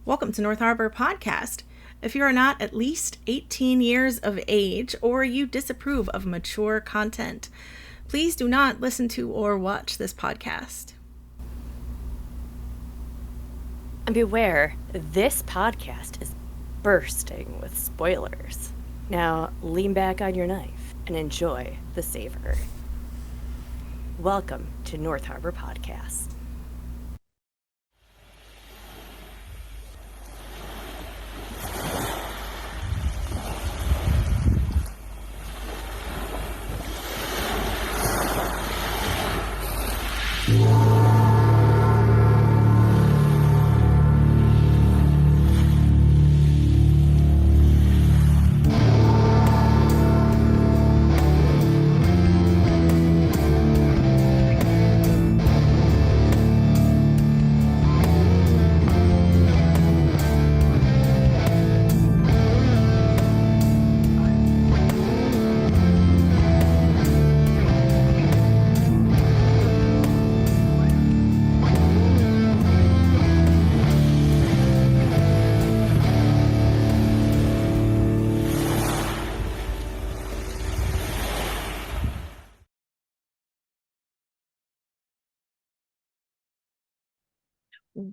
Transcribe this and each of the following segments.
Welcome to North Harbor Podcast. If you are not at least 18 years of age or you disapprove of mature content, please do not listen to or watch this podcast. And beware, this podcast is bursting with spoilers. Now lean back on your knife and enjoy the savor. Welcome to North Harbor Podcast.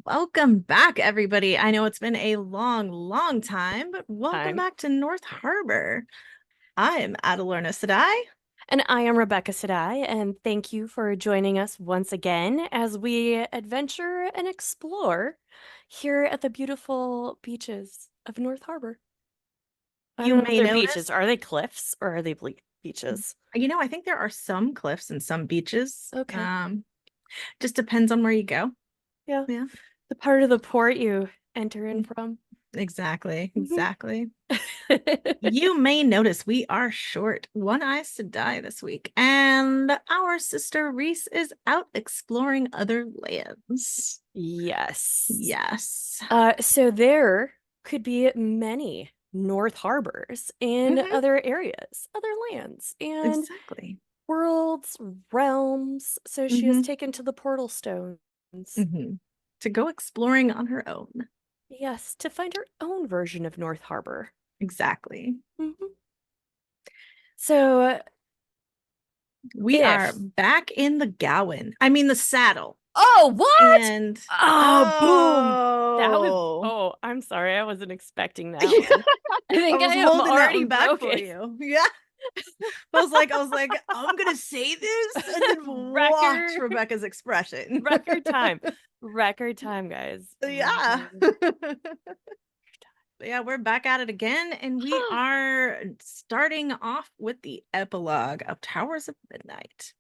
Welcome back, everybody. I know it's been a long time, but welcome back to North Harbor. I am Adalorna Sedai. And I am Rebecca Sedai, and thank you for joining us once again as we adventure and explore here at the beautiful beaches of North Harbor. I don't know if they're beaches. Are they cliffs or are they beaches? You know, I think there are some cliffs and some beaches. Okay. Just depends on where you go. Yeah. The part of the port you enter in from. Exactly. You may notice we are short One Eyes to Die this week, and our sister Reese is out exploring other lands. Yes. So there could be many North Harbors in other areas, other lands, and worlds, realms. So she is taken to the portal stones. To go exploring on her own. Yes, to find her own version of North Harbor. Exactly. So we are back in the Gowan. I mean the saddle. Oh, what? And boom. That was I'm sorry, I wasn't expecting that one. I think I am already back for you. Yeah. I was like, I'm gonna say this and then watch Rebecca's expression. Record time, guys. Yeah. Yeah, we're back at it again, and we are starting off with the epilogue of Towers of Midnight.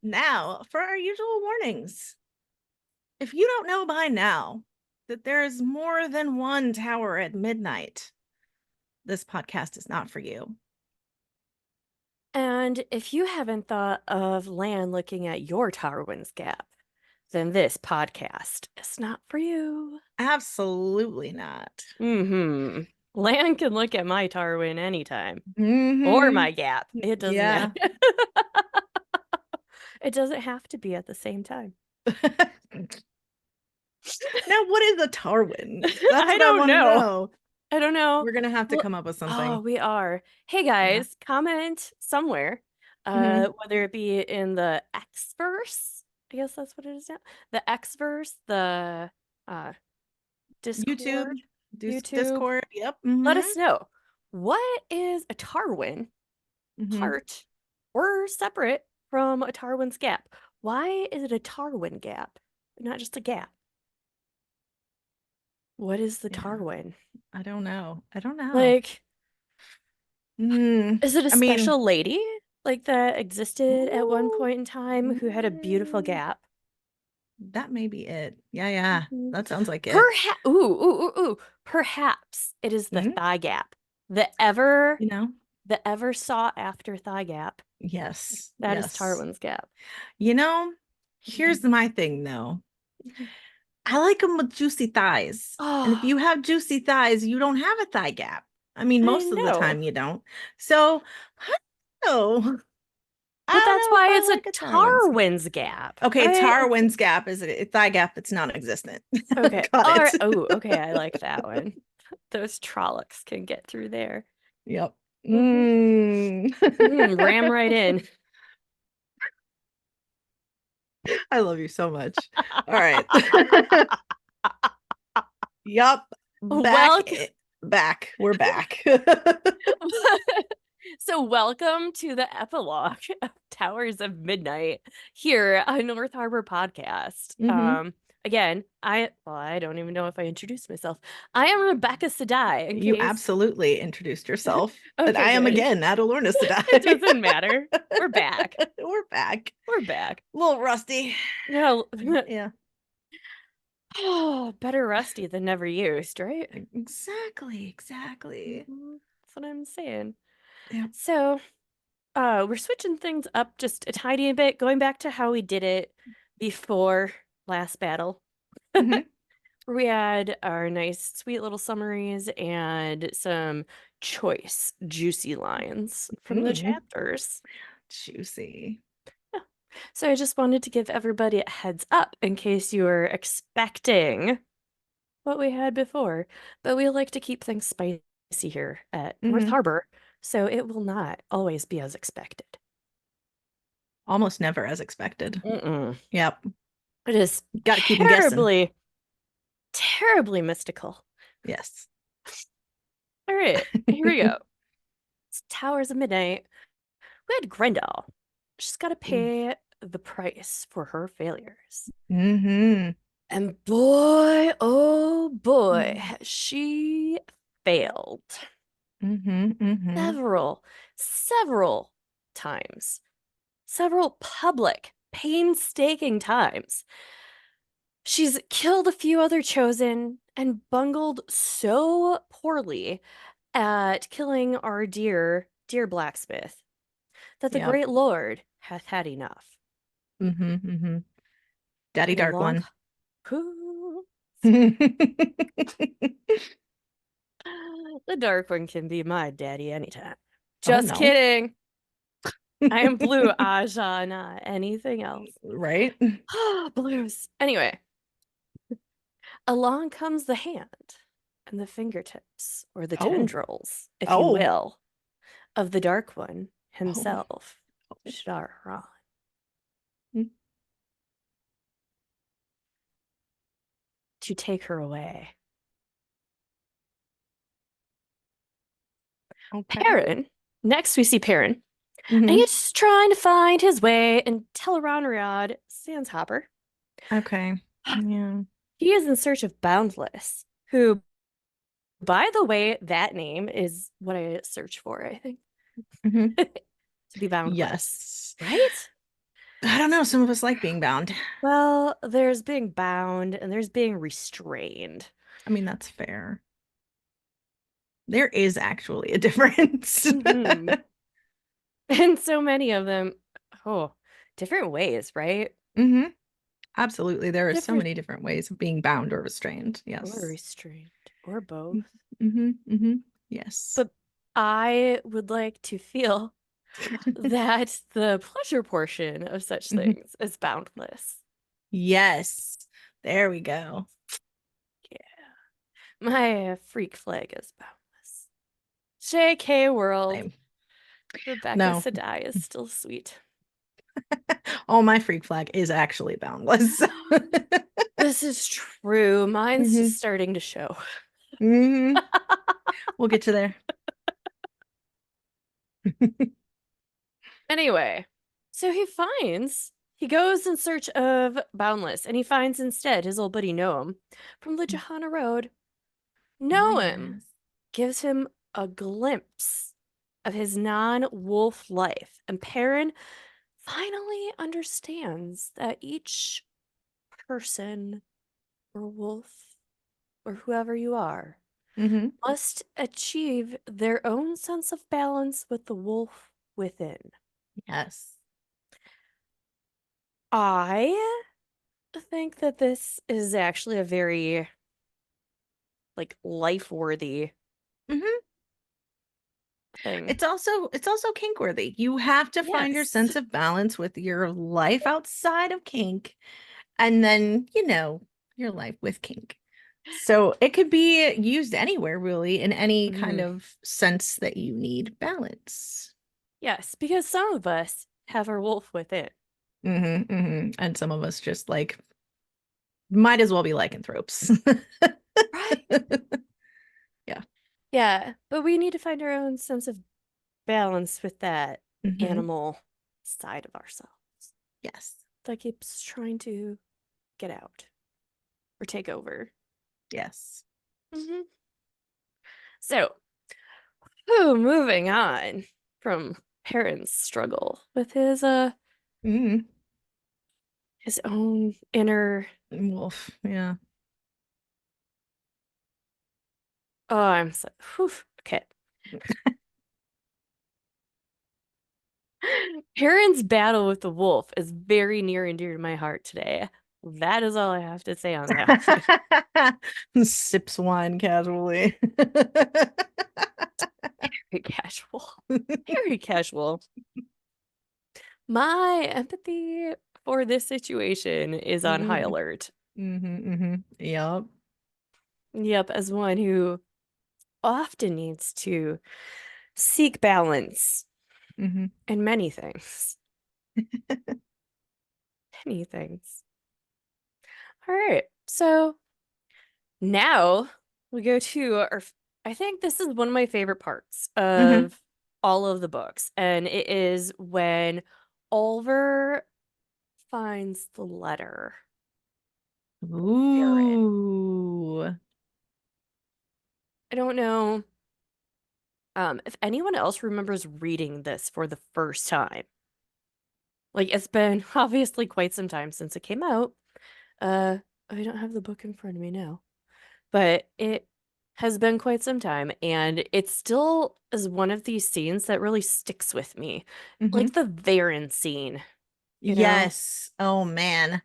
Now, for our usual warnings. If you don't know by now that there is more than one tower at midnight, this podcast is not for you. And if you haven't thought of Lan looking at your Tarwin's Gap, then this podcast is not for you. Absolutely not. Lan can look at my Tarwin anytime. Or my gap. It doesn't matter. It doesn't have to be at the same time. Now, what is a Tarwin? I don't know. I don't know. We're going to have to come up with something. Oh, we are. Hey, guys, comment somewhere, whether it be in the Xverse. I guess that's what it is now. The Xverse, the Discord. YouTube. Discord. Yep. Let us know. What is a Tarwin part or separate from a Tarwin's Gap? Why is it a Tarwin gap, not just a gap? What is the Tarwin? I don't know. Like, is it a special lady like that existed at one point in time who had a beautiful gap? That may be it. Yeah. That sounds like it. Perhaps it is the thigh gap. The ever sought after thigh gap. Yes. That is Tarwin's Gap. You know, here's my thing though. I like them with juicy thighs. And if you have juicy thighs, you don't have a thigh gap. I mean, most of the time you don't. So, I don't know. I But don't that's know if why I it's a like a Tarwin's. Tarwin's gap, Okay, right? Tarwin's gap is a thigh gap that's non-existent. Okay. Got All it. right. Oh, okay. I like that one. Those Trollocs can get through there. Yep. Hmm. Mm. Ram right in. I love you so much. All right. Yup. Back. Welcome. Back. We're back. So, welcome to the epilogue of Towers of Midnight here on North Harbor Podcast. Hmm. Again, I don't even know if I introduced myself. I am Rebecca Sadai, in You case. absolutely introduced yourself. And Okay, I am good. again Adalorna It Sedai. doesn't matter. We're back. We're back. We're back. A little rusty. No, Yeah. oh, better rusty than never used, right? Exactly. Exactly. That's what I'm saying. Yeah. So, we're switching things up just a tiny bit, going back to how we did it before last battle. Hmm. We had our nice, sweet little summaries and some choice, juicy lines from the Mm. chapters. Juicy. Yeah. So I just wanted to give everybody a heads up in case you were expecting what we had before. But we like to keep things spicy here at North Hmm. Harbor, so it will not always be as expected. Almost never as expected. Mm-mm. Yep. It is Got to keep them guessing. terribly, terribly mystical. Yes. All right, here we go. It's Towers of Midnight. We had Grendel. She's got to pay the price for her failures. Mm-hmm. And boy, oh boy, has she failed Mm-hmm. Mm-hmm. several times, several public, painstaking times. She's killed a few other chosen and bungled so poorly at killing our dear blacksmith that the Yep. great lord hath had enough. Mm-hmm. Mm-hmm. Daddy And Dark along, One. Ooh, Oh the dark one can be my daddy anytime. Just no. kidding. I am blue, Aja, not anything else. Right? Blues. Anyway, along comes the hand and the fingertips, or the Oh. tendrils, if you Oh. will, of the dark one Oh. himself, Shadaran, to take her away. Okay. Perrin. Next, we see Perrin, and Mm-hmm. he's trying to find his way in Tel'aran'rhiod Sandshopper. Okay. Yeah. He is in search of Boundless, who, by the way, that name is what I search for, I think. Mm-hmm. To be boundless, Yes. right? I don't know. Some of us like being bound. Well, there's being bound and there's being restrained. I mean, that's fair. There is actually a difference. Hmm. And so many of them, oh, different ways, right? Hmm. Absolutely. There are so Different many different ways of being bound or restrained. or Yes. restrained or both. Mm-hmm. Mm-hmm. Yes. But I would like to feel that the pleasure portion of such Hmm. things is boundless. Yes. There we go. Yeah. My freak flag is boundless. JK world. Same. Rebecca No. Sadai is still sweet. Oh, my freak flag is actually boundless. This is true. Mine's Hmm. just starting to show. Hmm. We'll get you there. Anyway, so he goes in search of Boundless, and he finds instead his old buddy Noam from the Johanna Road. Oh, Noam yes. gives him a glimpse of his non-wolf life, and Perrin finally understands that each person or wolf or whoever you are Hmm. must achieve their own sense of balance with the wolf within. Yes. I think that this is actually a very like life-worthy Hmm. thing. It's also kink worthy. You have to find your Yes. sense of balance with your life outside of kink, and then, your life with kink. So it could be used anywhere, really, in any kind Mhm. of sense that you need balance. Yes, because some of us have our wolf within. And some of us just like might as well be lycanthropes. Right. Yeah. Yeah, but we need to find our own sense of balance with that hmm animal side of ourselves Yes. that keeps trying to get out or take over. Yes. Hmm. So, moving on from Perrin's struggle with hmm his own inner. Wolf. Yeah. Oh, I'm so whew, okay. Perrin's battle with the wolf is very near and dear to my heart today. That is all I have to say on that one. Sips wine casually. Very casual. Very casual. My empathy for this situation is on high mm alert. Yep. Yep, as one who often needs to seek balance hmm in many things. Many things. All right. So now we go to I think this is one of my favorite parts hmm of all of the books, and it is when Oliver finds the letter from Aaron. Ooh. I don't know if anyone else remembers reading this for the first time. Like it's been obviously quite some time since it came out. Uh, I don't have the book in front of me now, but it has been quite some time, and it still is one of these scenes that really sticks with me. Like hmm the Varen scene, you know? Yes. Oh man.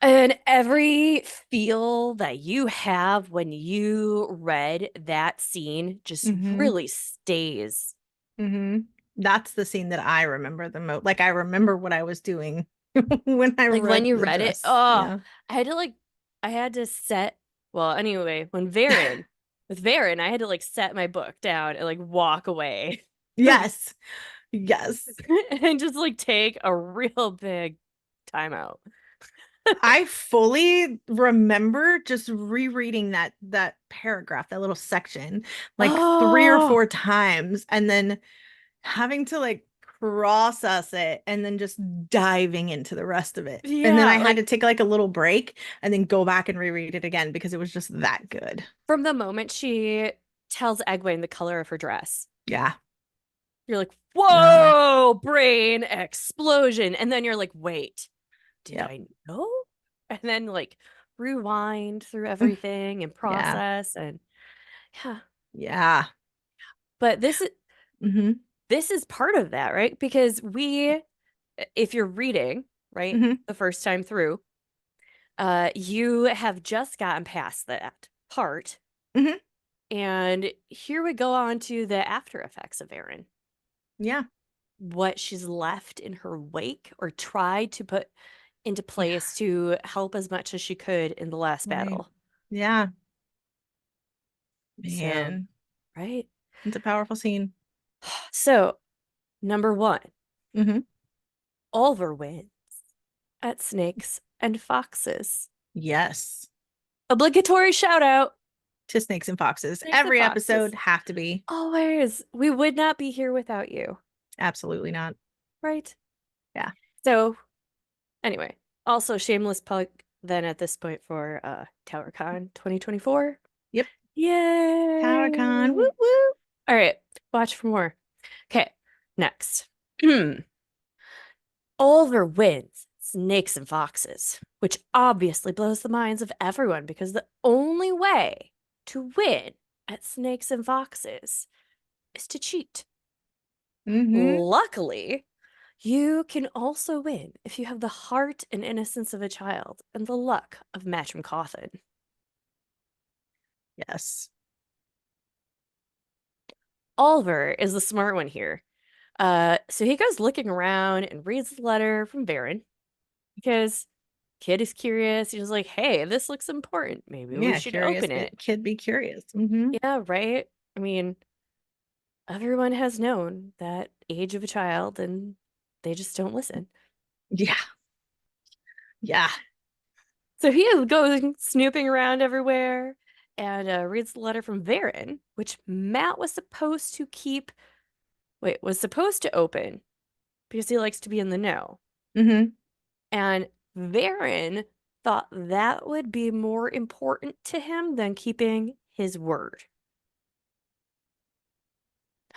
And every feel that you have when you read that scene just hmm really stays. hmm That's the scene that I remember the most. Like I remember what I was doing when I Like when read you the read it, dress. oh, Yeah. I had to like, I had to set, well, anyway, with Varen, I had to like set my book down and like walk away Yes. Yes. and just like take a real big time out. I fully remember just rereading that paragraph, that little section, like three or Oh, four times, and then having to like process it and then just diving into the rest of it. And then I yeah, had to like take like a little break and then go back and reread it again because it was just that good. from the moment she tells Egwene the color of her dress, Yeah. you're like, Uh, whoa, brain explosion. And then you're like, wait, did yep. I know? And then like rewind through everything and Yeah. process and yeah. Yeah. But hmm this is part of that, right? Because if you're reading, right, hmm the first time through, you have just gotten past that part. hmm And here we go on to the after effects of Erin. Yeah. What she's left in her wake or tried to put into Yeah. place to help as much as she could in the last Right. battle. Yeah. So, Man. right? It's a powerful scene. So, number one, hmm Oliver wins at Snakes and Foxes. Yes. Obligatory shout out. To Snakes and Foxes. Snakes and Every Foxes. episode have to be. Always. We would not be here without you, Absolutely not. right? Yeah. So, anyway, also shameless plug then at this point for TowerCon 2024. Yep. TowerCon. Woo Yay! woo. All right, watch for more. Okay, next. Oliver wins Snakes and Foxes, which obviously blows the minds of everyone because the only way to win at Snakes and Foxes is to cheat. hmm Luckily, you can also win if you have the heart and innocence of a child and the luck of Matcham Cawthon. Yes. Oliver is the smart one here. So he goes looking around and reads the letter from Varen because kid is curious. He's like, hey, this looks important. Maybe we Yeah, should curious open it. kid be curious. Mm-hmm. Yeah, right? I mean, everyone has known that age of a child and they just don't listen. Yeah. Yeah. So he is going snooping around everywhere and reads the letter from Varen, which Matt was supposed to was supposed to open because he likes to be in the know. Mm-hmm. And Varen thought that would be more important to him than keeping his word.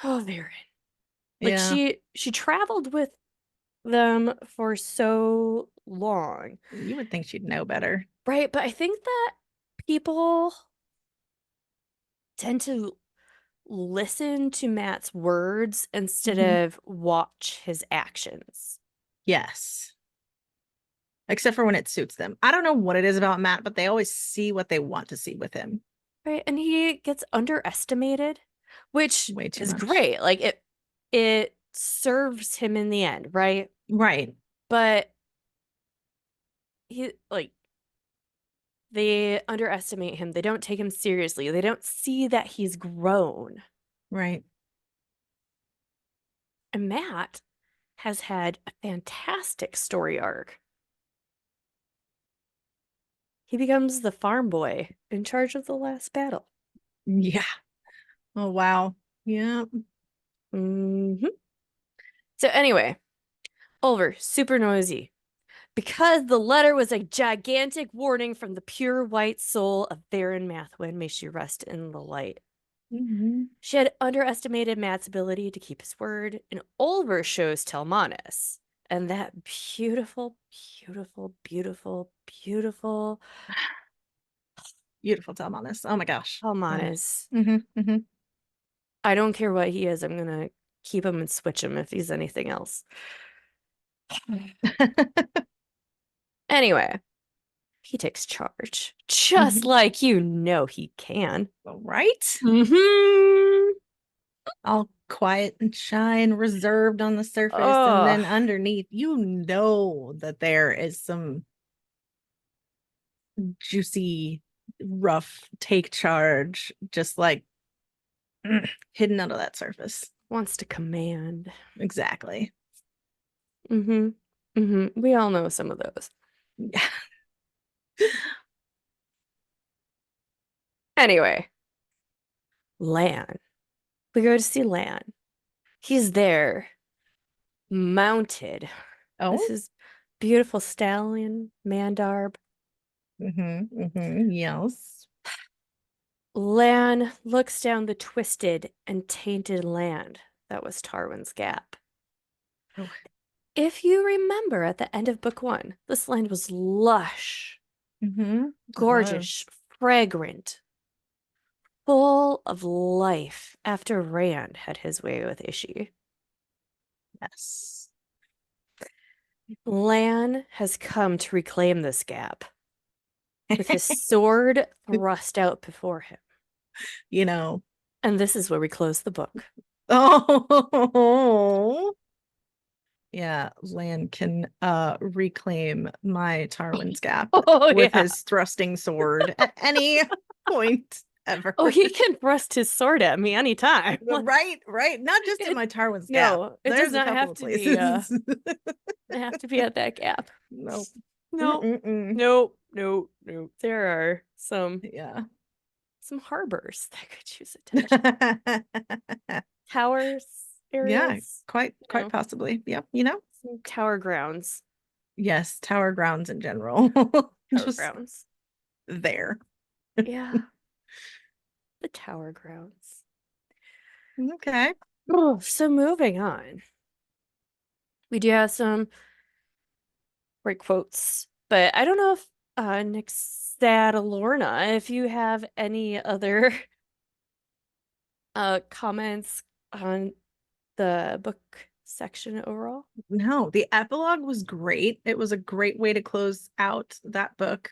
Oh, Varen. Like Yeah. she traveled with them for so long, You would think she'd know better. right? But I think that people tend to listen to Matt's words instead Mm-hmm. of watch his actions. Yes. Except for when it suits them. I don't know what it is about Matt, but they always see what they want to see with him. Right? And he gets underestimated, which Way too is much. great. Like it serves him in the end, right? Right. But he like they underestimate him. They don't take him seriously. They don't see that he's grown. Right. And Matt has had a fantastic story arc. He becomes the farm boy in charge of the last battle. Yeah. Oh, wow. Yeah. hmm So anyway, Oliver, super noisy. Because the letter was a gigantic warning from the pure white soul of Baron Mathwin, may she rest in the light. Mm-hmm. She had underestimated Matt's ability to keep his word, and Oliver shows Telmanis. And that beautiful, beautiful, beautiful, beautiful Beautiful Tom on this. Oh my gosh. Oh. Telmanis. Mm-hmm. Mm-hmm. I don't care what he is, I'm gonna keep him and switch him if he's anything else. Anyway, he takes charge. Just Mm-hmm. like you know he can. All right. Mm-hmm. All quiet and shy and reserved on the surface. And Oh, then underneath, you know that there is some juicy, rough take charge, just like hidden under that surface. wants to command. Exactly. Mm-hmm. Mm-hmm. We all know some of those. Yeah. Anyway, Lan. We go to see Lan. He's there, mounted. Oh. This is beautiful stallion, Mandarb. Mm-hmm. Mm-hmm. Yes. Lan looks down the twisted and tainted land that was Tarwin's Gap. Oh. If you remember at the end of book one, this land was lush, Mm-hmm. It gorgeous, was. fragrant, full of life after Rand had his way with Ishi. Yes. Lan has come to reclaim this gap with his sword thrust out before him. You know. And this is where we close the book. Oh. Yeah, Lan can reclaim my Tarwin's Gap Oh, with yeah. his thrusting sword at any point ever. Oh, he can thrust his sword at me anytime. Right, right. Not just in It, my Tarwin's Gap. no, it does There's a not couple have of to be places. have to be at that gap. Nope. No, Mm-mm-mm. no, no, no. There are Yeah. some harbors that could use attention. Towers Yeah, areas, quite possibly. Yep, you know? some tower grounds. Yes, tower grounds in general. Tower Just grounds. there. Yeah, the tower grounds. Okay. Oh, so moving on. We do have some great quotes, but I don't know if Nixad Lorna, if you have any other comments on the book section overall. No, the epilogue was great. It was a great way to close out that book.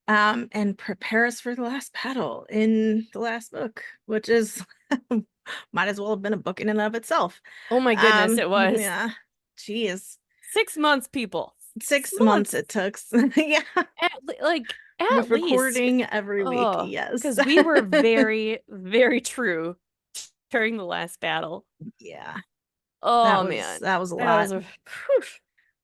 And prepare us for the last battle in the last book, which is Might as well have been a book in and of itself. Oh my goodness, it was. Yeah. Geez. 6 months, people. 6 6 months months. it took. Yeah. At With least. recording every week. Oh, Yes. because we were very, very true during the last battle. Yeah. Oh man. That was a That was lot. a whew.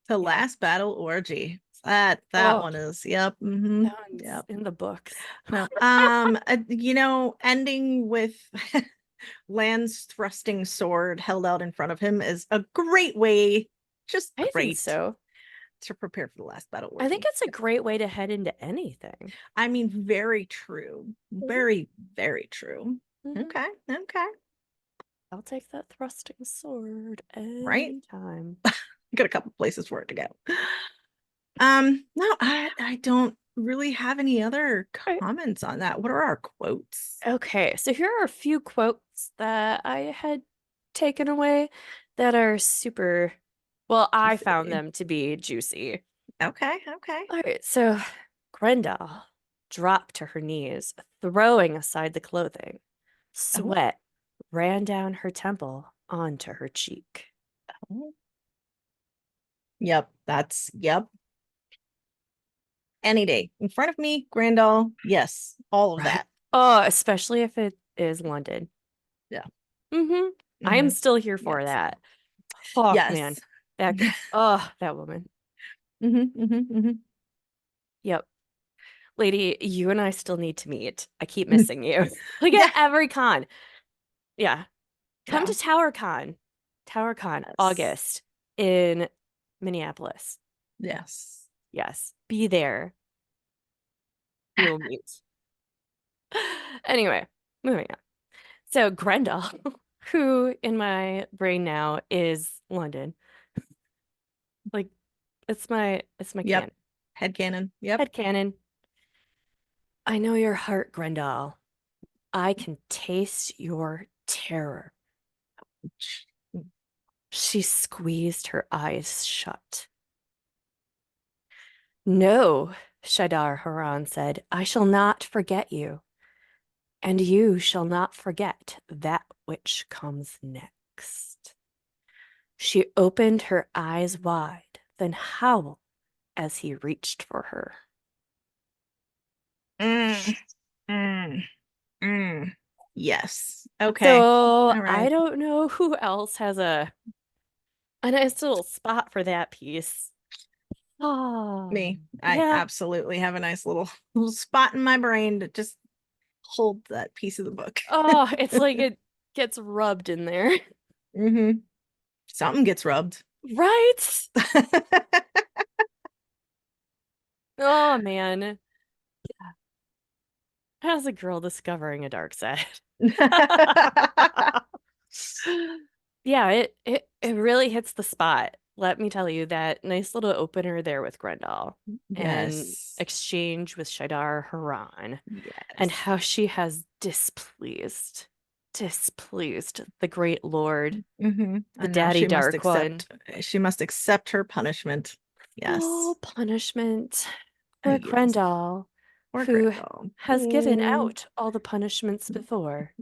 The Yeah. last battle orgy. That Oh, one is. Yep. Mm-hmm. that one's Yep. in the books. No. Ending with Land's thrusting sword held out in front of him is a great way, just I think great, so. to prepare for the last battle I think orgy. it's a great way to head into anything. I mean, very true. Very, very true. Mhm. Okay. Okay. I'll take that thrusting sword Right? anytime. Got a couple places for it to go. No, I don't really have any other Right. comments on that. What are our quotes? Okay, so here are a few quotes that I had taken away that are super, well, I found Juicy. them to be juicy. Okay, okay. All right, so Grendel dropped to her knees, throwing aside the clothing. Oh, Sweat ran down her temple onto her cheek. oh. Yep, yep. Any day. In front of me, Grandal, yes, all of Right. that. Oh, especially if it is London. Yeah. Mm-hmm. I am Hmm. still here for Yes. that. Oh, man. Yes. Oh, that woman. Hmm. Hmm. Yep. Lady, you and I still need to meet. I keep Hmm. missing you. Like Yeah. at every con. Yeah. Come Yeah. to TowerCon. TowerCon, Yes. August in Minneapolis. Yes. Yes. Be there. We will meet. Anyway, moving on. So Grendel, who in my brain now is London. Like it's my Yep. canon. Headcanon. Yep. Headcanon. I know your heart, Grendel. I can taste your terror. She squeezed her eyes shut. No, Shadar Haran said, I shall not forget you, and you shall not forget that which comes next. She opened her eyes wide, then howled as he reached for her. Mm, mm, mm. Yes. Okay. So All I right. don't know who else has a nice little spot for that piece. Oh, Me. I yeah. absolutely have a nice little spot in my brain to just hold that piece of the book. Oh, it's like it gets rubbed in there. Hmm. Something gets rubbed. Right? Oh man. As a girl discovering a dark side. Yeah, it really hits the spot. Let me tell you that nice little opener there with Grendel and Yes. exchange with Shadar Haran and Yes. how she has displeased the great lord, Hmm. the And now daddy dark one. she must accept her punishment. Oh, Yes. punishment. Poor Yes. Grendel, Or who Grendel. has given Oh. out all the punishments before.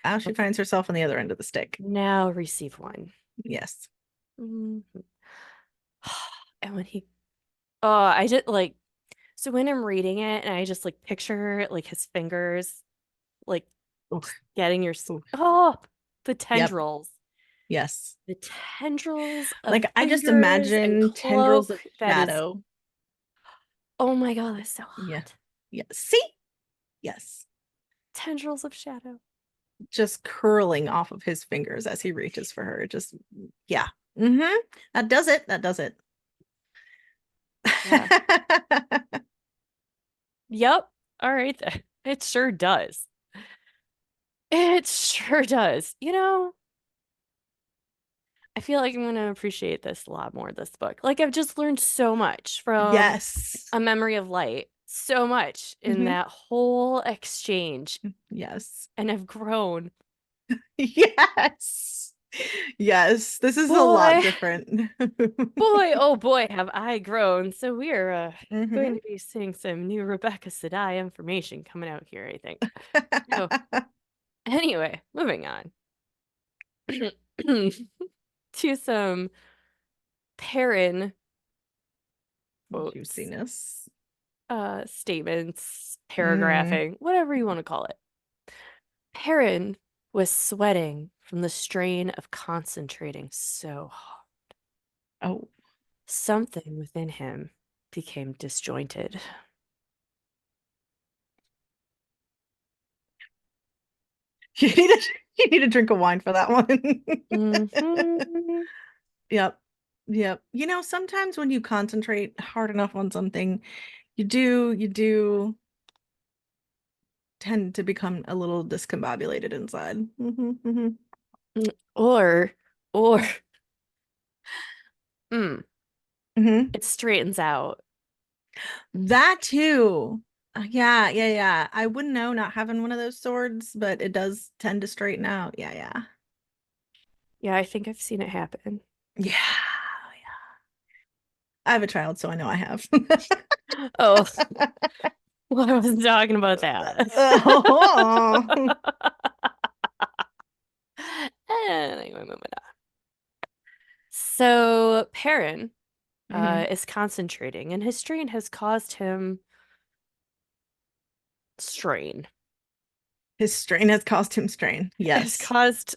Now she Let's finds herself on the other end of the stick. now receive one. Yes. Mhm. And when he, oh, I just like, so when I'm reading it and I just like picture like his fingers, like Oof. getting Oof. oh, the Yep. tendrils, Yes. the tendrils of Like I just fingers and imagine tendrils of cloak. That is, shadow. oh my God, that's so Yeah. hot. Yeah. See? Yes. Tendrils of shadow. Just curling off of his fingers as he reaches for her. Just yeah. Mm-hmm. That does it. That does it. Yeah. Yep. All right then. It sure does. It sure does. I feel like I'm going to appreciate this a lot more, this book. Like, I've just learned so much from Yes. A Memory of Light, so much in Hmm. that whole exchange, Yes. and I've grown. Yes. Yes. This is a lot Boy, different. boy, oh boy, have I grown. So we are Hmm. going to be seeing some new Rebecca Sedai information coming out here, I think. So, Anyway, moving on to some Perrin quotes, Juiciness. statements, Mm. paragraphing, whatever you want to call it. Perrin was sweating from the strain of concentrating so hard. Oh. Something within him became disjointed. You need to you need to drink a wine for that one. Hmm. Yep. Yep. You know, sometimes when you concentrate hard enough on something, you do tend to become a little discombobulated inside. Or, or, mm, Hmm. it straightens out. That too. Yeah, yeah, yeah. I wouldn't know not having one of those swords, but it does tend to straighten out. Yeah, yeah. Yeah, I think I've seen it happen. Yeah, yeah. I have a child, so I know I have. Oh, well, I wasn't talking about that. Oh. Anyway, moving on. So Perrin Mhm. is concentrating, and his strain has caused him strain. His strain has caused him strain. It has Yes. caused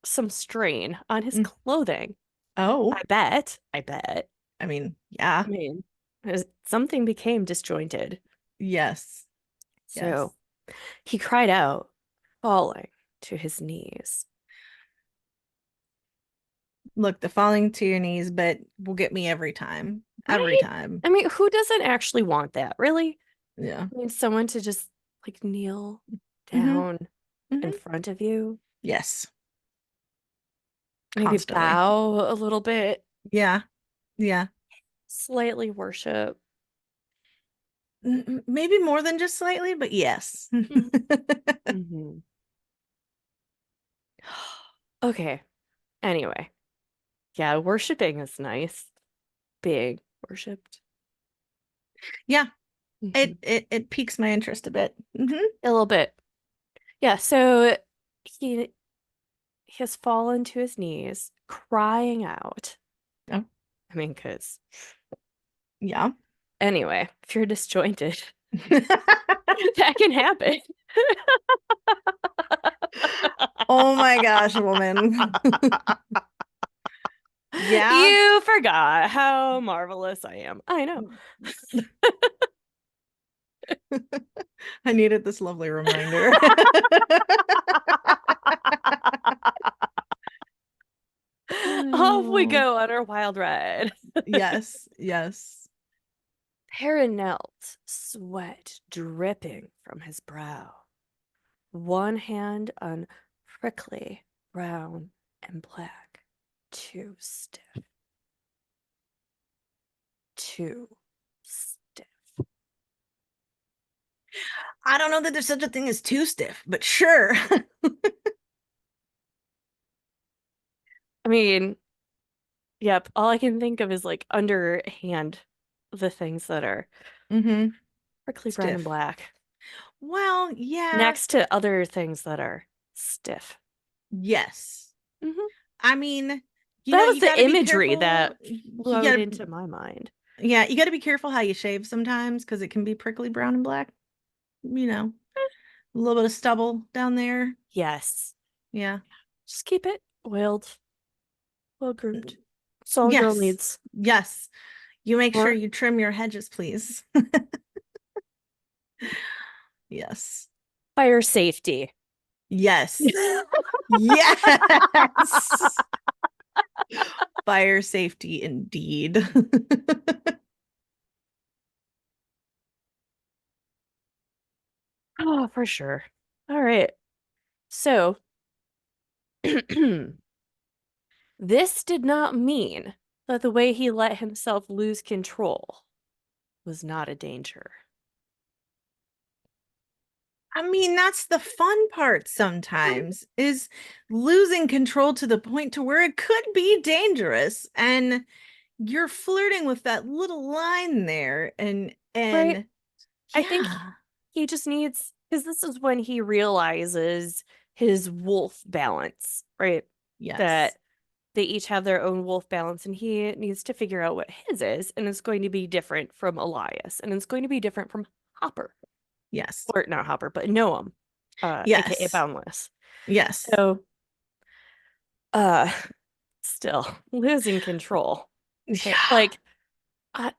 some strain on his Mm. clothing. I Oh, bet. I bet. I mean, yeah. I mean, something became disjointed. Yes. Yes. So he cried out, falling to his knees. Look, the falling to your knees, but will get me every time. Every Right? time. I mean, who doesn't actually want that, really? Yeah. I mean, someone to just like kneel Hmm. down in Hmm. front of you, Yes. maybe Constantly. bow a little bit, Yeah. Yeah. slightly worship. Maybe more than just slightly, but yes. Mm-hmm. Okay. Anyway, yeah, worshiping is nice. Being worshipped. Yeah. Hmm. It piques my interest a bit. Hmm. A little bit. Yeah, so he he has fallen to his knees, crying out. Oh, I mean, because yeah. anyway, if you're disjointed, that can happen. Oh my gosh, woman. Yeah. You forgot how marvelous I am. I know. I needed this lovely reminder. Off we Oh, go on our wild ride. yes, yes. Perrin knelt, sweat dripping from his brow, one hand on prickly brown and black. Too stiff, too stiff. I don't know that there's such a thing as too stiff, but sure. I mean, yep, all I can think of is like underhand, the things that are Hmm. prickly brown and Stiff. black, Well, yeah. next to other things that are stiff. Yes. Hmm. I mean, That was you got the to be imagery careful. that You flowed got to, into my mind. yeah, you got to be careful how you shave sometimes because it can be prickly brown and black. A little bit of stubble down there. Yes. Yeah. Just keep it oiled, well groomed. That's all a girl Yes. needs. Yes. You make sure Or you trim your hedges, please. Yes. fire safety. Yes. Yes. Fire safety indeed. Oh, for sure. All right. So, this did not mean that the way he let himself lose control was not a danger. I mean, that's the fun part sometimes is losing control to the point to where it could be dangerous and you're flirting with that little line there Right? and I think yeah. he just needs, because this is when he realizes his wolf balance, right? Yes. That they each have their own wolf balance, and he needs to figure out what his is, and it's going to be different from Elias, and it's going to be different from Hopper, Yes. or not Hopper, but Noam, aka Yes. Boundless. Yes. So, uh, still losing control. Yeah. Like, I,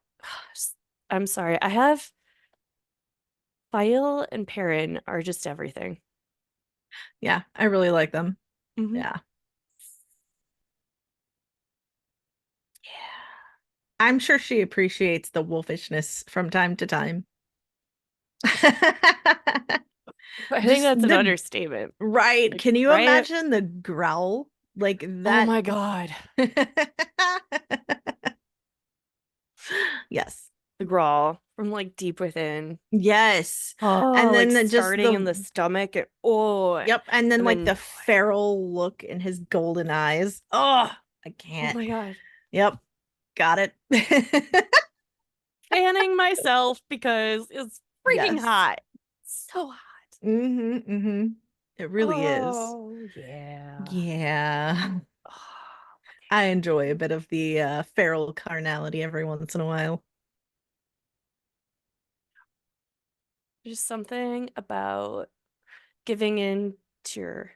I'm sorry, I have File and Perrin are just everything. Yeah. I really like them. Hmm. Yeah. Yeah. I'm sure she appreciates the wolfishness from time to time. I think Just that's an the understatement. right. Like, Can you right? imagine the growl like Oh that? my God. Yes. The growl from like deep within. Yes. Oh, And like then just starting in the the stomach. Oh, yep, and then and like then, the feral look in his golden eyes. Oh, I oh can't. my God. Yep, got it. Fanning myself because it's freaking Yes. hot. So hot. Mm-hmm, mm-hmm. It really is. Oh, yeah. Yeah. Oh, I enjoy a bit of the feral carnality every once in a while. there's something about giving in to your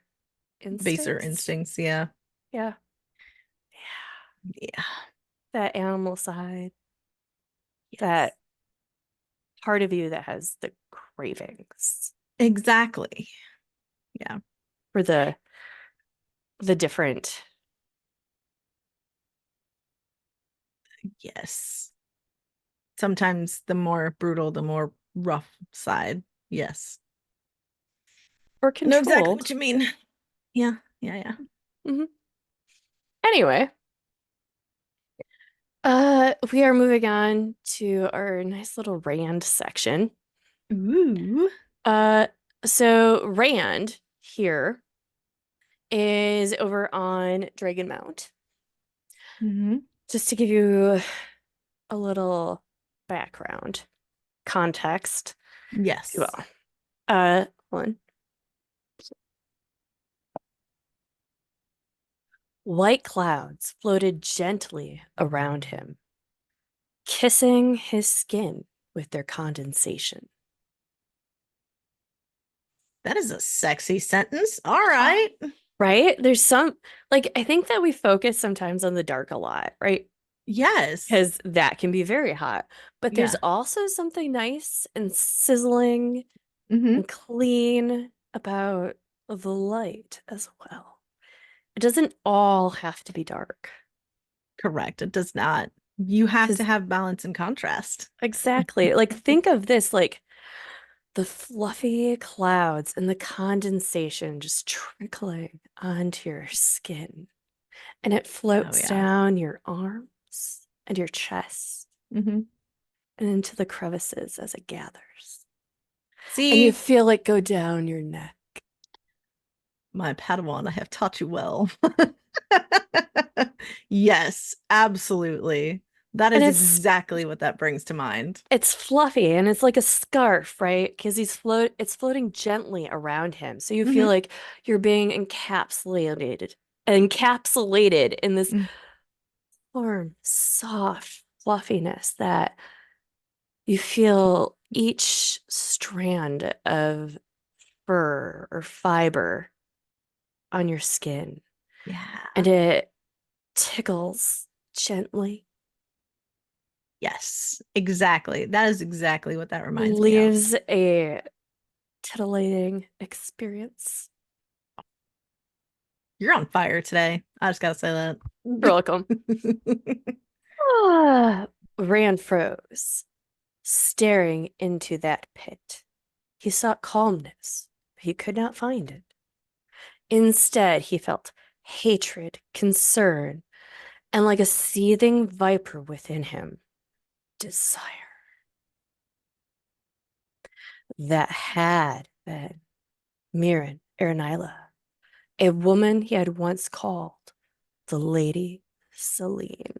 Baser instincts. instincts, yeah. Yeah. Yeah. Yeah. That animal side, Yes. that part of you that has the cravings Exactly. Yeah. for the different. Yes. Sometimes the more brutal, the more rough side. Yes. Or I know exactly controlled. what you mean. Yeah. Yeah, yeah. Hmm. Anyway, we are moving on to our nice little Rand section. Ooh. Uh, so Rand here is over on Dragon Mount. Hmm. Just to give you a little background, context, if you Yes. will. Hold on. White clouds floated gently around him, kissing his skin with their condensation. That is a sexy sentence. All Oh, right. right? There's some, like, I think that we focus sometimes on the dark a lot, right? Yes. Because that can be very hot. But there's Yeah. also something nice and sizzling Hmm. and clean about the light as well. It doesn't all have to be dark. Correct. It does not. You have to Because have balance and contrast. exactly, like, think of this, like the fluffy clouds and the condensation just trickling onto your skin. And it Oh floats yeah. down your arms and your chest Hmm. and into the crevices as it gathers. And you See, feel it go down your neck. my Padawan, I have taught you well. Yes, absolutely. That And is exactly what that brings to mind. it's fluffy and it's like a scarf, right? Because it's floating gently around him. So you feel Hmm. like you're being encapsulated in this warm, soft fluffiness that you feel each strand of fur or fiber on your skin, and Yeah. it tickles gently, Yes, exactly. That is exactly what that reminds me of. leaves a titillating experience. You're on fire today. I just gotta say You're welcome. that. Ah, Rand froze, staring into that pit. He sought calmness, but he could not find it. Instead, he felt hatred, concern, and like a seething viper within him, desire that had been Mirren Erinila, a woman he had once called the Lady Celine.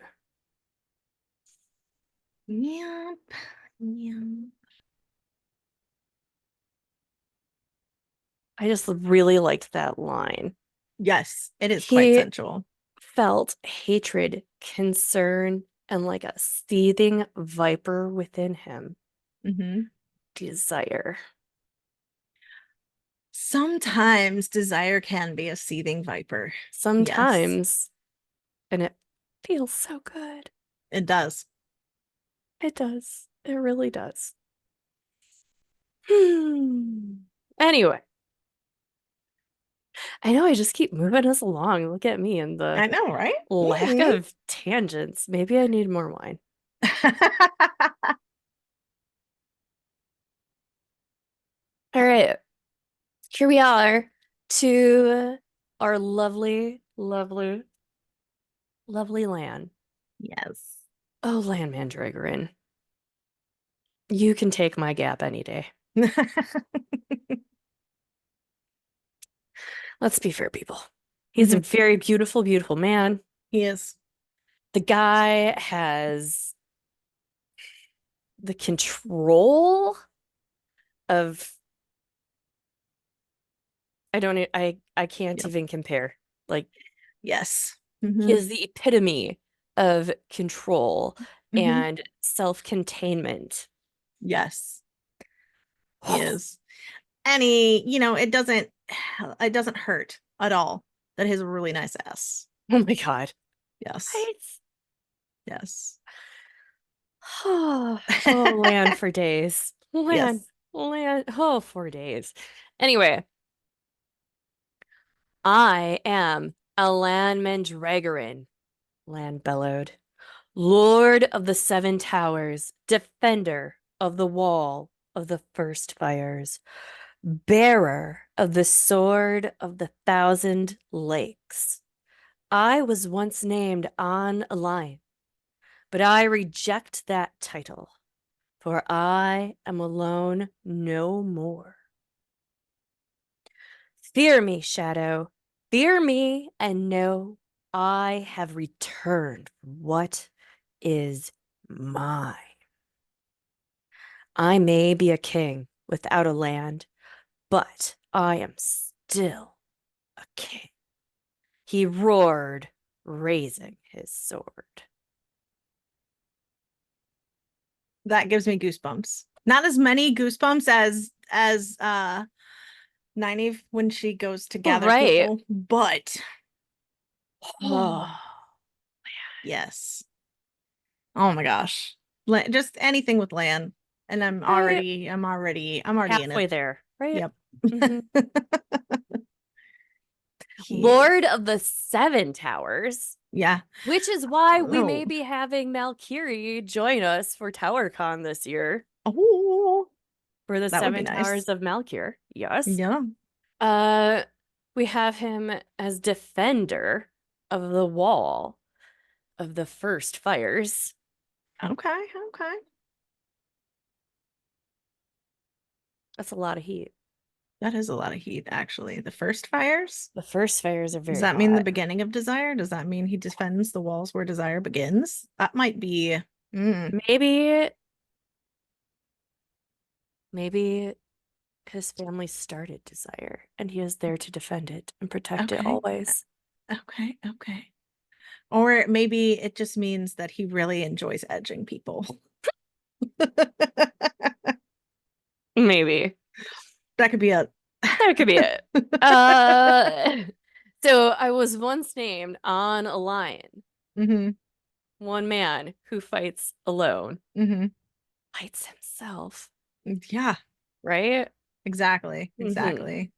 Yep. Yep. I just really liked that line. Yes, it is quite He sensual. felt hatred, concern, and like a seething viper within him. Hmm. Desire. Sometimes desire can be a seething viper. Yes, Sometimes, and it feels so good. it does. It does. It really does. Hmm. Anyway, I know I just keep moving us along. Look at me and the I know, right? lack Mhm. of tangents. Maybe I need more wine. All right, here we are to our lovely, lovely, lovely land. Yes. Oh, land Mandragoran. You can take my gap any day. Let's be fair, people. He's a Mhm. very beautiful, beautiful man. He is. The guy has the control of I can't Yep. even compare. Like Yes. he Hmm. is the epitome of control Hmm. and self-containment. Yes, he is. And it doesn't hurt at all that he has a really nice ass. Oh my God. Yes. Right? Yes. Oh, land for days. Land, Yes. land. Oh, for days. Anyway, I am a land Mandragoran, land bellowed. Lord of the Seven Towers, defender of the wall of the first fires, bearer of the sword of the thousand lakes. I was once named on a line, but I reject that title, for I am alone no more. Fear me, Shadow, fear me, and know I have returned what is mine. I may be a king without a land, but I am still a king. He roared, raising his sword. That gives me goosebumps. Not as many goosebumps as Nynaeve when she goes to Oh, gather right. people, but Oh, oh, yes. Oh my gosh. Just anything with land. And right. I'm already in it. Halfway there, right? Yep. hmm He Lord of the Seven Towers, Yeah. which is why we may Oh. be having Malkiri join us for TowerCon this year Oh, for the that would be Seven nice. Towers of Malkir. Yes. Yeah. Uh, we have him as defender of the wall of the first fires. Okay. Okay. That's a lot of heat. That is a lot of heat, actually. The first fires? The first fires are Does very that mean the hot. beginning of desire? Does that mean he defends the walls where desire begins? That might be. Mm, Maybe, maybe his family started desire and he is there to defend it and protect it okay. always. Okay. Okay. Or maybe it just means that he really enjoys edging people. Maybe. That could be it. That could be it. Uh, so I was once named on a lion, Hmm. one man who fights alone, Hmm. fights himself, Yeah, right? exactly. hmm Exactly.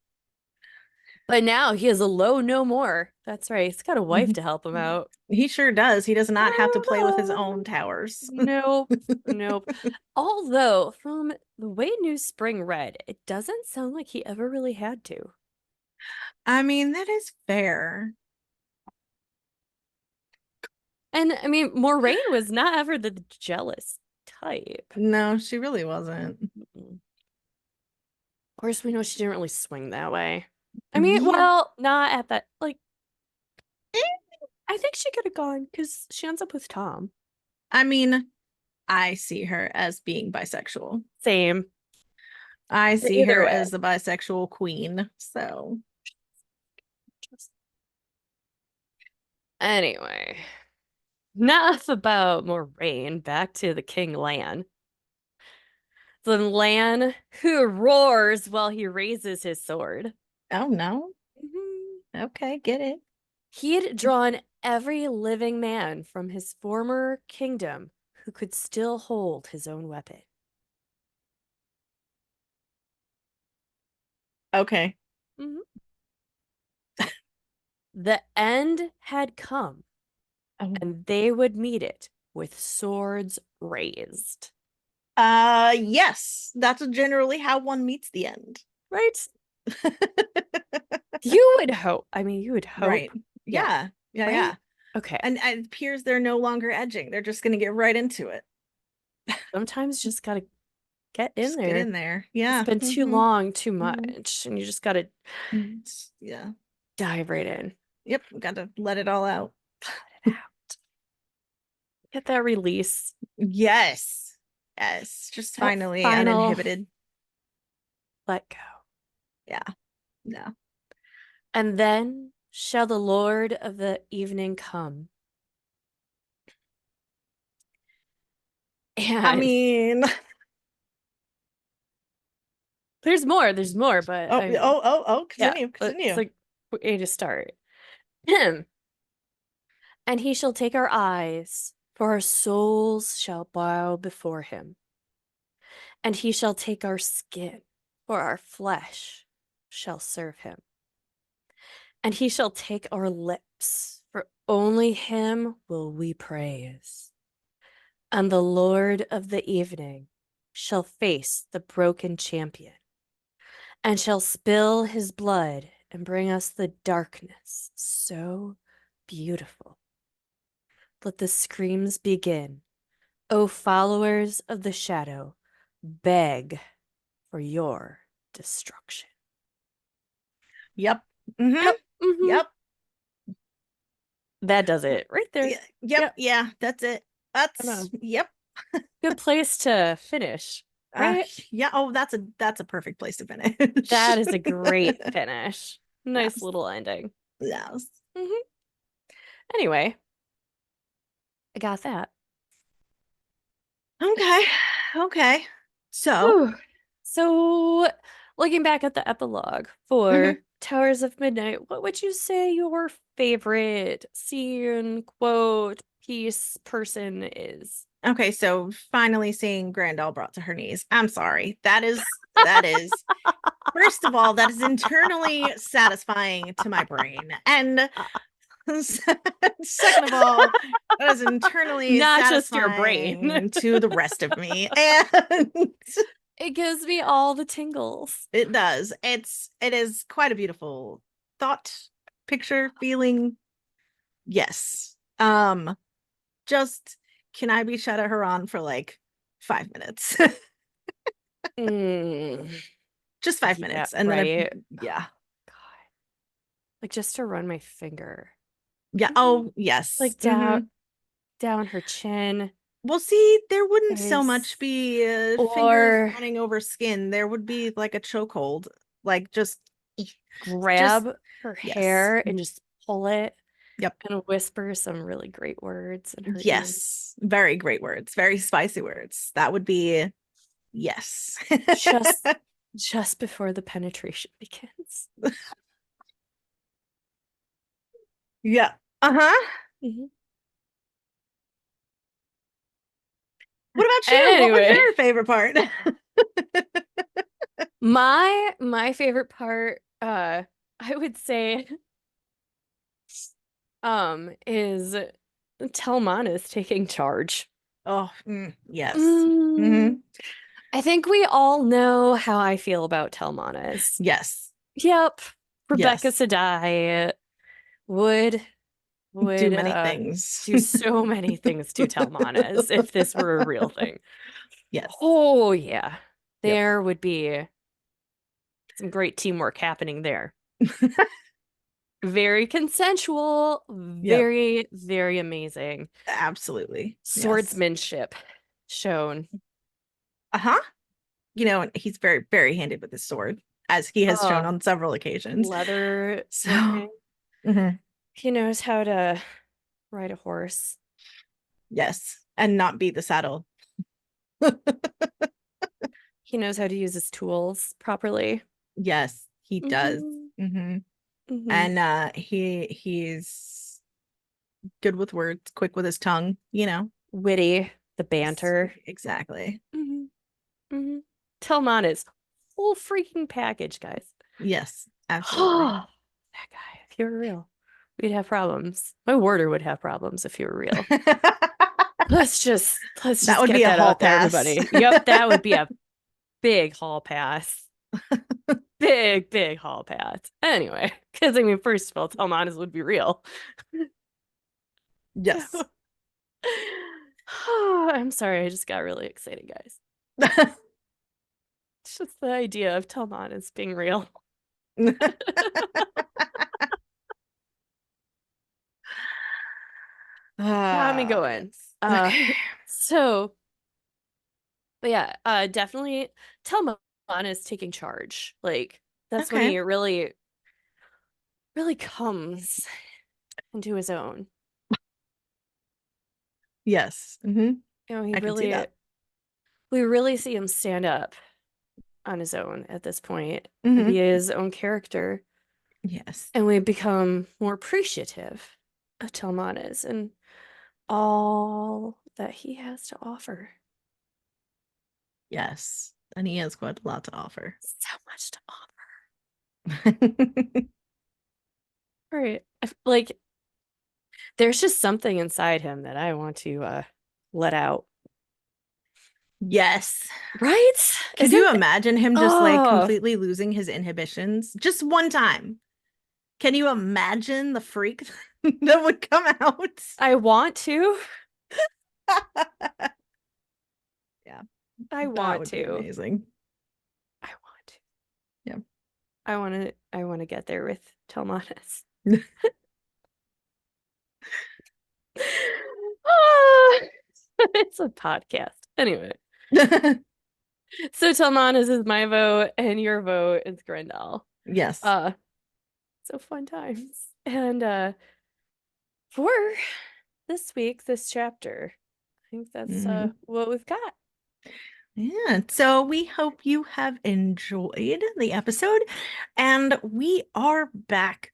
But now he is alone no more. That's right. He's got a wife Mhm. to help him out. He sure does. He does not have to play with his own towers. Nope. Nope. Although, from the way New Spring read, it doesn't sound like he ever really had to. I mean, that is fair. And I mean, Moraine was not ever the jealous type. No, she really wasn't. Mm-mm. Of course, we know she didn't really swing that way. I mean, Yeah. well, not at that. Like, I think she could have gone because she ends up with Tom. I mean, I see her as being bisexual. Same. I But see either her way, as the bisexual queen. So, anyway, enough about Moraine. Back to the King Lan. The Lan who roars while he raises his sword. oh no. Mhm. Okay, get it. He had drawn every living man from his former kingdom who could still hold his own weapon. Okay. Mhm. The end had come, Oh. and they would meet it with swords raised. Yes, that's generally how one meets the end. Right? You would hope. I mean, you would Right. hope. Yeah. Yeah. Yeah, Right? yeah. Okay. And it appears they're no longer edging. They're just going to get right into it. Sometimes you just gotta get in Just get there. in there. It's Yeah. been too long, too Mhm. much, and you just gotta Yeah. dive right in. Yep. Got to let it all out. Let it out. Get that release. Yes. Yes. Just That finally final uninhibited. let go. Yeah. No. And then shall the Lord of the evening come. I And mean, there's more, but oh, I mean, oh, oh, oh, yeah, continue, it's continue. like way to start. Him. And he shall take our eyes, for our souls shall bow before him. And he shall take our skin, for our flesh shall serve him. And he shall take our lips, for only him will we praise. And the Lord of the evening shall face the broken champion, and shall spill his blood and bring us the darkness so beautiful. Let the screams begin. O followers of the shadow, beg for your destruction. Yep. Mm-hmm. Yep. Mm-hmm. Yep. That does it right there. Yeah. Yep. Yep. Yeah. That's it. I know. Yep. Good place to finish, Uh, right? yeah. Oh, that's a perfect place to finish. That is a great finish. Nice Yes. little ending. Yes. Hmm. Anyway, I got that. Okay. Okay. So, Whew. So, looking back at the epilogue for mhm. Towers of Midnight, what would you say your favorite scene, quote, piece, person is? Okay, so finally seeing Grandal brought to her knees. I'm sorry. That is first of all, that is internally satisfying to my brain. And second of all, that is internally Not just your brain. satisfying to the rest of me. And It gives me all the tingles. it does. It is quite a beautiful thought, picture, feeling. Yes. Just can I be Shada Haran for like 5 minutes? Mm, Just 5 minutes. yeah, And then right. yeah. God. Like just to run my finger. Yeah. Mhm. Oh, yes. Like down her chin, Well, see, there wouldn't so much face, be fingers or running over skin. There would be like a chokehold, like just grab her yes, hair and just pull it yep, and whisper some really great words in her ear. yes. Very great words, very spicy words. That would be yes. Just just before the penetration begins. Yeah. Uh-huh. Mhm. What about you? What was Anyway, your favorite part? my favorite part, I would say, is Telmana's taking charge. Oh, yes. Mm, Hmm. I think we all know how I feel about Telmana's. Yes. Yep, Rebecca Yes. Sadai would Do would many things. do so many things to Telmana's if this were a real thing. Yes. Oh yeah, Yep. there would be some great teamwork happening there. Very consensual, Yep. very, very amazing. Absolutely. Yes. Swordsmanship shown. Uh-huh. and he's very, very handy with his sword, as he has shown Oh, on several occasions. leather So, smithing. mhm, He knows how to ride a horse. yes, and not be the saddle. He knows how to use his tools properly. Yes, he does. Hmm. Hmm. Hmm. And he's good with words, quick with his tongue. Witty, the Yes, banter. exactly. Hmm. Hmm. Telman is whole freaking package, guys. Yes, absolutely. Oh, that guy, if he were real, we'd have problems. My warder would have problems if he were real. Let's That just would get be a that hall out there, pass. everybody. Yep, that would be a big hall pass. Big, big hall pass. Anyway, because I mean, first of all, Telmanis would be real. So Yes. I'm sorry, I just got really excited, guys. It's just the idea of Telmanis being real. Got me going. Yes. Okay. So but yeah, definitely Telman is taking charge. Like that's when Okay. he really, really comes into his own. Yes. He I can see really, that. we really see him stand up on his own at this point, be Hmm. his own character, Yes. and we become more appreciative of Telmanis and all that he has to offer. Yes. And he has quite a lot to offer. So much to offer. Right. Like there's just something inside him that I want to let out. Yes. Right? Could you Isn't imagine him just like oh, completely losing his inhibitions just one time? Can you imagine the freak that would come out? I want to. Yeah, I that want would be to. amazing. I want to. Yeah. I want to get there with Telmanis. Ah, it's a podcast. Anyway. So Telmanis is my vote and your vote is Grendel. Yes. Uh so fun times. And for this week, this chapter, I think that's Hmm. what we've got. Yeah. So we hope you have enjoyed the episode. And we are back,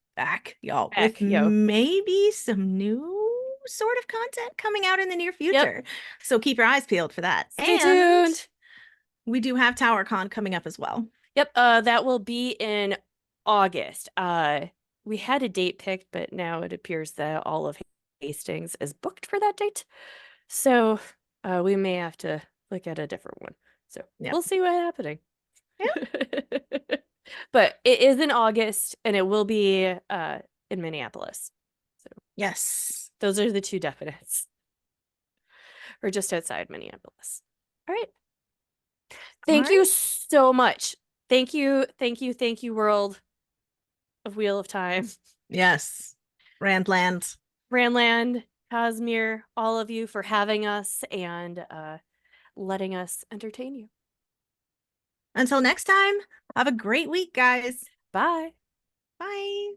y'all, with Heck, yo. maybe some new sort of content coming out in the near Yep. future. So keep your eyes peeled for that. Stay And tuned. we do have TowerCon coming up as well. Yep, that will be in August. We had a date picked, but now it appears that all of Hastings is booked for that date. So, we may have to look at a different one. So, Yep. we'll see what's happening. Yeah. But it is in August and it will be in Minneapolis. So, Yes. those are the two definites. Or just outside Minneapolis. All right. All Thank you right. so much. Thank you, world of Wheel of Time. Yes. Randland. Ranland, Cosmere, all of you for having us and letting us entertain you. Until next time, have a great week, guys. Bye. Bye.